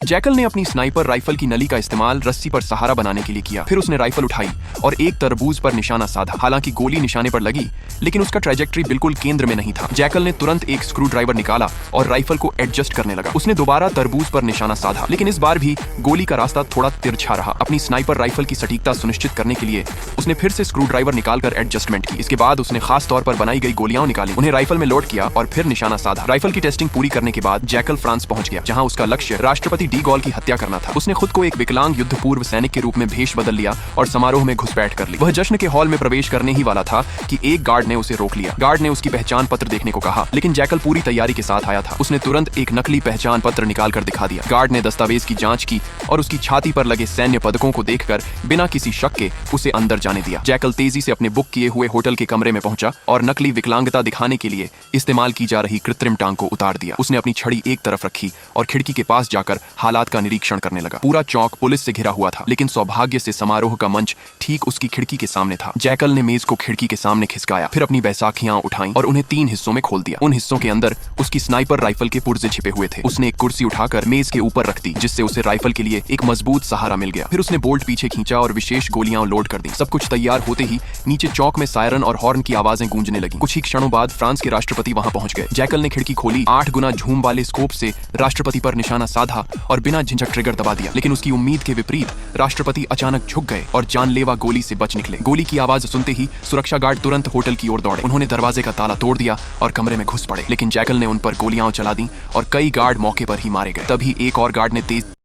Jackal ने अपनी sniper rifle की नली का इस्तेमाल रस्सी पर सहारा बनाने के लिए किया। फिर उसने राइफल उठाई और एक तरबूज पर निशाना साधा। हालांकि गोली निशाने पर लगी, लेकिन उसका ट्रैजेक्टरी बिल्कुल केंद्र में नहीं था। जैकल ने तुरंत एक स्क्रू ड्राइवर निकाला और राइफल को एडजस्ट करने लगा। उसने दोबारा तरबूज पर निशाना साधा, लेकिन इस बार भी गोली का रास्ता थोड़ा तिरछा रहा। अपनी स्नाइपर राइफल की सटीकता सुनिश्चित करने के लिए उसने फिर से स्क्रू ड्राइवर निकालकर एडजस्टमेंट की। इसके बाद उसने खास तौर पर बनाई गई गोलियां निकाली, उन्हें राइफल में लोड किया और फिर निशाना साधा। राइफल की टेस्टिंग पूरी करने के बाद जैकल फ्रांस पहुंच गया, जहां उसका लक्ष्य राष्ट्रपति डी गॉल की हत्या करना था। उसने खुद को एक विकलांग युद्ध पूर्व सैनिक के रूप में भेष बदल लिया और समारोह में घुसपैठ कर ली। वह जश्न के हॉल में प्रवेश करने ही वाला था कि एक गार्ड ने उसे रोक लिया। गार्ड ने उसकी पहचान पत्र देखने को कहा, लेकिन जैकल पूरी तैयारी के साथ आया था। उसने तुरंत एक नकली पहचान पत्र निकाल कर दिखा दिया। गार्ड ने दस्तावेज की जांच की और उसकी छाती पर लगे सैन्य पदकों को देखकर बिना किसी शक के उसे अंदर जाने दिया। जैकल तेजी से अपने बुक किए हुए होटल के कमरे में पहुंचा और नकली विकलांगता दिखाने के लिए इस्तेमाल की जा रही कृत्रिम टांग को उतार दिया। उसने अपनी छड़ी एक तरफ रखी और खिड़की के पास जाकर हालात का निरीक्षण करने लगा। पूरा चौक पुलिस से घिरा हुआ था, लेकिन सौभाग्य से समारोह का मंच ठीक उसकी खिड़की के सामने था। जैकल ने मेज को खिड़की के सामने खिसकाया, फिर अपनी बैसाखियां उठाई और उन्हें 3 हिस्सों में खोल दिया। उन हिस्सों के अंदर उसकी स्नाइपर राइफल के पुर्जे छिपे हुए थे। उसने एक कुर्सी उठाकर मेज के ऊपर रख दी, जिससे उसे राइफल के लिए एक मजबूत सहारा मिल गया। फिर उसने बोल्ट पीछे खींचा और विशेष गोलियां लोड कर दी। सब कुछ तैयार होते ही नीचे चौक में सायरन और हॉर्न की आवाजें गूंजने लगी। कुछ ही क्षणों बाद फ्रांस के राष्ट्रपति वहां पहुंच गए। जैकल ने खिड़की खोली, 8 गुना झूम वाले स्कोप से राष्ट्रपति पर निशाना साधा और बिना झिझक ट्रिगर दबा दिया। लेकिन उसकी उम्मीद के विपरीत राष्ट्रपति अचानक झुक गए और जानलेवा गोली से बच निकले। गोली की आवाज सुनते ही सुरक्षा गार्ड तुरंत होटल की ओर दौड़े। उन्होंने दरवाजे का ताला तोड़ दिया और कमरे में घुस पड़े, लेकिन जैकल ने उन पर गोलियां चला दी और कई गार्ड मौके पर ही मारे गए। तभी एक और गार्ड ने तेज